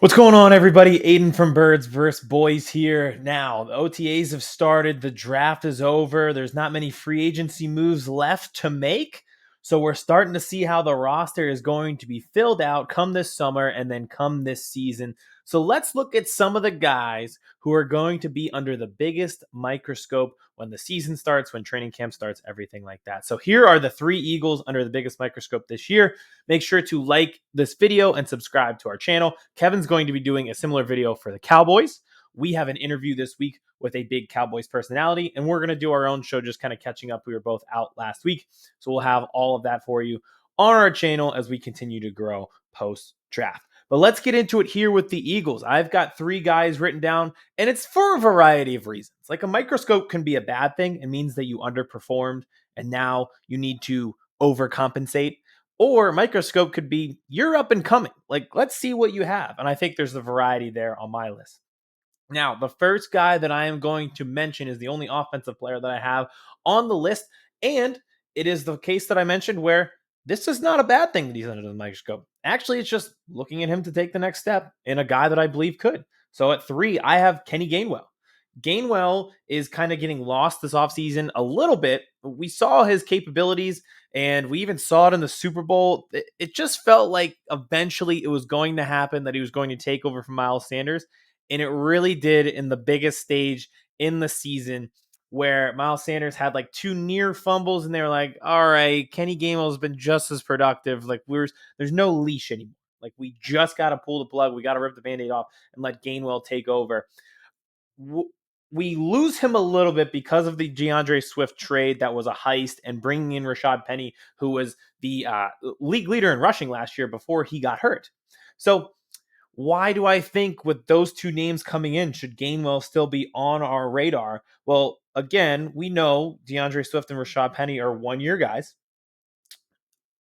What's going on, everybody? Aidan from Birds vs. Boys here. Now, the OTAs have started. The draft is over. There's not many free agency moves left to make. So we're starting to see how the roster is going to be filled out come this summer and then come this season. So let's look at some of the guys who are going to be under the biggest microscope when the season starts, when training camp starts, everything like that. So here are the three Eagles under the biggest microscope this year. Make sure to like this video and subscribe to our channel. Kevin's going to be doing a similar video for the Cowboys. We have an interview this week with a big Cowboys personality, and we're going to do our own show just kind of catching up. We were both out last week, so we'll have all of that for you on our channel as we continue to grow post draft. But let's get into it here with the Eagles. I've got three guys written down, and it's for a variety of reasons. Like a microscope can be a bad thing. It means that you underperformed, and now you need to overcompensate. Or microscope could be you're up and coming. Like, let's see what you have. And I think there's a variety there on my list. Now, the first guy that I am going to mention is the only offensive player that I have on the list. And it is the case that I mentioned where this is not a bad thing that he's under the microscope. Actually, it's just looking at him to take the next step in a guy that I believe could. So at 3, I have Kenny Gainwell. Gainwell is kind of getting lost this offseason a little bit. We saw his capabilities and we even saw it in the Super Bowl. It just felt like eventually it was going to happen that he was going to take over from Miles Sanders. And it really did in the biggest stage in the season where Miles Sanders had like 2 near fumbles and they were like, all right, Kenny Gainwell has been just as productive. Like there's no leash anymore. Like we just got to pull the plug. We got to rip the Band-Aid off and let Gainwell take over. We lose him a little bit because of the DeAndre Swift trade that was a heist and bringing in Rashad Penny, who was the league leader in rushing last year before he got hurt. So why do I think with those two names coming in, should Gainwell still be on our radar? Well, again, we know DeAndre Swift and Rashad Penny are 1-year guys.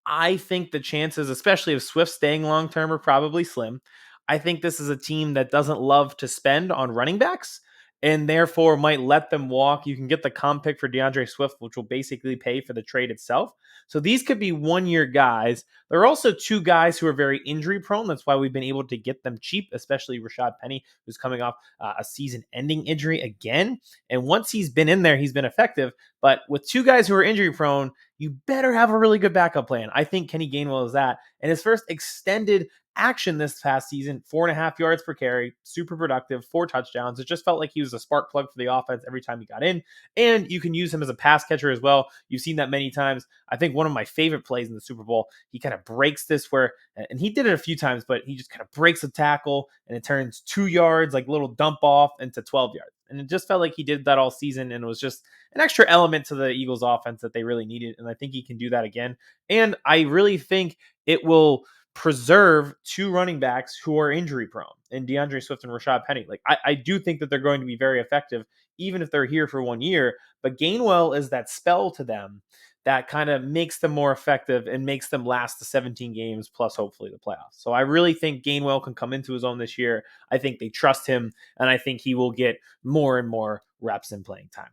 I think the chances, especially of Swift staying long term, are probably slim. I think this is a team that doesn't love to spend on running backs and therefore might let them walk. You can get the comp pick for DeAndre Swift, which will basically pay for the trade itself. So these could be 1-year guys. There are also 2 guys who are very injury prone. That's why we've been able to get them cheap, especially Rashad Penny, who's coming off a season ending injury again. And once he's been in there, he's been effective. But with 2 guys who are injury prone, you better have a really good backup plan. I think Kenny Gainwell is that. And his first extended action this past season, 4.5 yards per carry, super productive, 4 touchdowns. It just felt like he was a spark plug for the offense every time he got in. And you can use him as a pass catcher as well. You've seen that many times. I think one of my favorite plays in the Super Bowl, he kind of breaks this where, and he did it a few times, but he just kind of breaks a tackle and it turns 2 yards, like little dump off, into 12 yards. And it just felt like he did that all season. And it was just an extra element to the Eagles offense that they really needed. And I think he can do that again. And I really think it will preserve 2 running backs who are injury prone and DeAndre Swift and Rashad Penny. Like I do think that they're going to be very effective, even if they're here for 1 year, but Gainwell is that spell to them that kind of makes them more effective and makes them last the 17 games plus hopefully the playoffs. So I really think Gainwell can come into his own this year. I think they trust him and I think he will get more and more reps and playing time.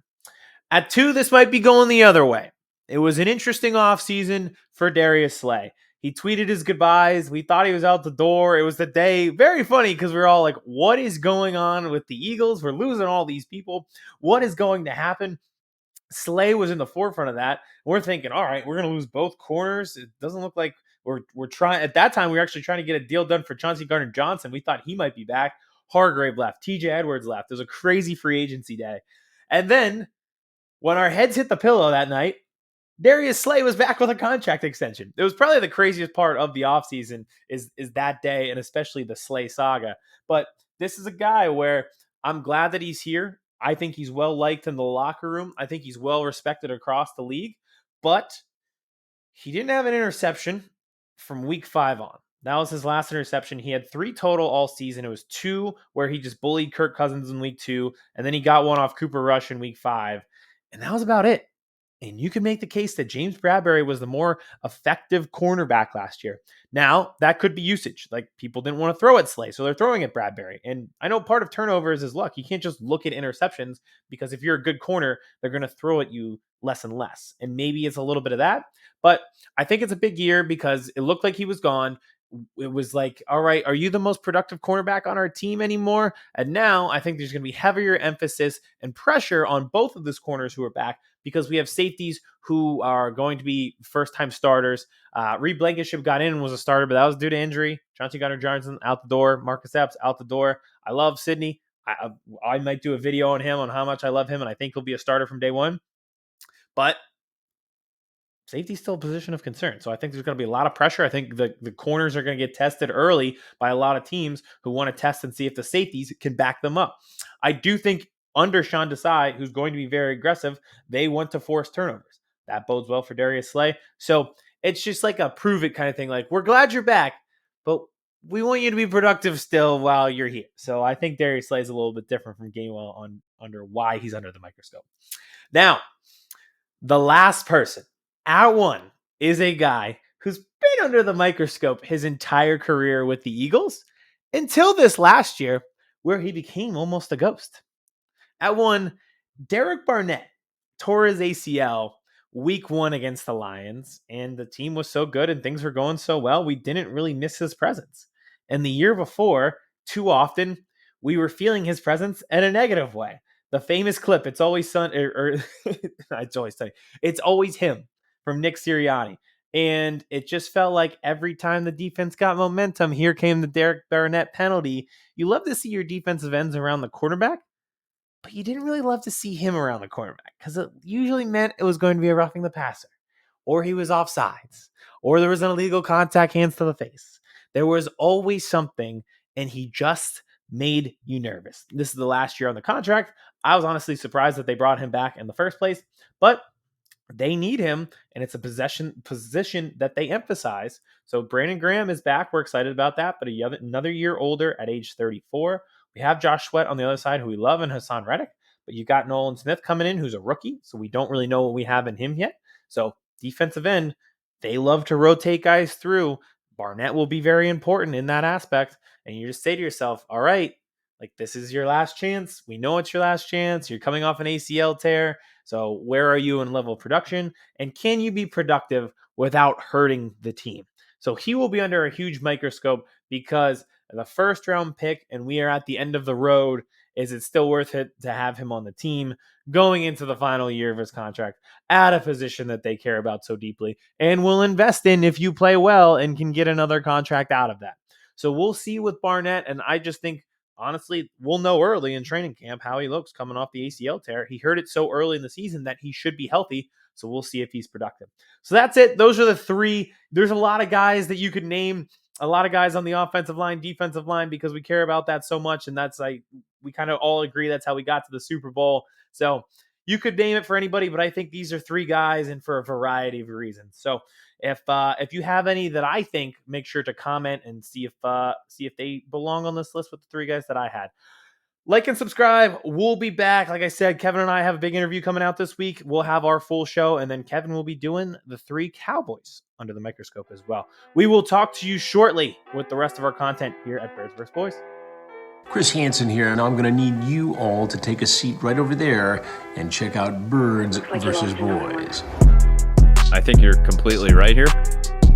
At 2, this might be going the other way. It was an interesting offseason for Darius Slay. He tweeted his goodbyes. We thought he was out the door. It was the day. Very funny because we were all like, what is going on with the Eagles? We're losing all these people. What is going to happen? Slay was in the forefront of that. We're thinking, all right, we're going to lose both corners. It doesn't look like we're trying. At that time, we were actually trying to get a deal done for Chauncey Gardner-Johnson. We thought he might be back. Hargrave left. TJ Edwards left. It was a crazy free agency day. And then when our heads hit the pillow that night, Darius Slay was back with a contract extension. It was probably the craziest part of the offseason is that day, and especially the Slay saga. But this is a guy where I'm glad that he's here. I think he's well liked in the locker room. I think he's well respected across the league. But he didn't have an interception from week 5 on. That was his last interception. He had 3 total all season. It was 2 where he just bullied Kirk Cousins in week 2, and then he got one off Cooper Rush in week 5. And that was about it. And you can make the case that James Bradbury was the more effective cornerback last year. Now, that could be usage. Like, people didn't want to throw at Slay, so they're throwing at Bradbury. And I know part of turnovers is luck. You can't just look at interceptions because if you're a good corner, they're going to throw at you less and less. And maybe it's a little bit of that. But I think it's a big year because it looked like he was gone. it was like, all right, are you the most productive cornerback on our team anymore? And now I think there's going to be heavier emphasis and pressure on both of those corners who are back, because we have safeties who are going to be first-time starters. Reed Blankenship got in and was a starter, but that was due to injury. Chauncey Gardner-Johnson out the door. Marcus Epps out the door. I love Sidney. I might do a video on him on how much I love him, and I think he'll be a starter from day one. But safety is still a position of concern. So I think there's going to be a lot of pressure. I think the corners are going to get tested early by a lot of teams who want to test and see if the safeties can back them up. I do think under Sean Desai, who's going to be very aggressive, they want to force turnovers. That bodes well for Darius Slay. So it's just like a prove it kind of thing. Like, we're glad you're back, but we want you to be productive still while you're here. So I think Darius Slay is a little bit different from Gainwell under why he's under the microscope. Now, the last person at one is a guy who's been under the microscope his entire career with the Eagles until this last year, where he became almost a ghost. At one, Derek Barnett tore his ACL week 1 against the Lions, and the team was so good and things were going so well, we didn't really miss his presence. And the year before, too often, we were feeling his presence in a negative way. The famous clip, it's always it's always him, from Nick Sirianni. And it just felt like every time the defense got momentum, here came the Derek Barnett penalty. You love to see your defensive ends around the quarterback, but you didn't really love to see him around the cornerback, because it usually meant it was going to be a roughing the passer, or he was offsides, or there was an illegal contact, hands to the face. There was always something, and he just made you nervous. This is the last year on the contract. I was honestly surprised that they brought him back in the first place, but they need him, and it's a position that they emphasize. So Brandon Graham is back. We're excited about that, but another year older at age 34. We have Josh Sweat on the other side, who we love, and Hassan Reddick, but you got Nolan Smith coming in, who's a rookie, so we don't really know what we have in him yet. So defensive end, they love to rotate guys through. Barnett will be very important in that aspect, and you just say to yourself, all right, like, this is your last chance. We know it's your last chance. You're coming off an ACL tear. So where are you in level of production? And can you be productive without hurting the team? So he will be under a huge microscope, because the first round pick, and we are at the end of the road. Is it still worth it to have him on the team going into the final year of his contract at a position that they care about so deeply and will invest in if you play well and can get another contract out of that? So we'll see with Barnett. And I just think, honestly, we'll know early in training camp how he looks coming off the ACL tear. He hurt it so early in the season that he should be healthy. So we'll see if he's productive. So that's it. Those are the three. There's a lot of guys that you could name, a lot of guys on the offensive line, defensive line, because we care about that so much. And that's like, we kind of all agree that's how we got to the Super Bowl. So you could name it for anybody, but I think these are three guys, and for a variety of reasons. So if you have any that I think, make sure to comment and see if they belong on this list with the three guys that I had. Like and subscribe. We'll be back. Like I said, Kevin and I have a big interview coming out this week. We'll have our full show, and then Kevin will be doing the 3 Cowboys under the microscope as well. We will talk to you shortly with the rest of our content here at Birds vs. Boys. Chris Hansen here, and I'm going to need you all to take a seat right over there and check out Birds vs. Boys. I think you're completely right here,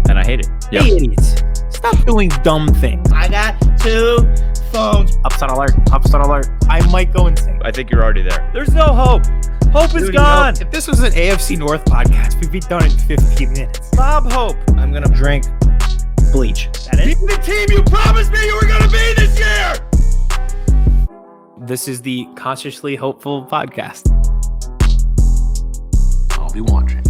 and I hate it. Yep. Hey, idiots. Stop doing dumb things. I got 2 phones. Upset alert. Upset alert. I might go insane. I think you're already there. There's no hope. Hope is gone. If this was an AFC North podcast, we'd be done in 15 minutes. Bob Hope. I'm going to drink bleach. That is the team you promised me you were going to be this year. This is the Consciously Hopeful podcast. I'll be watching.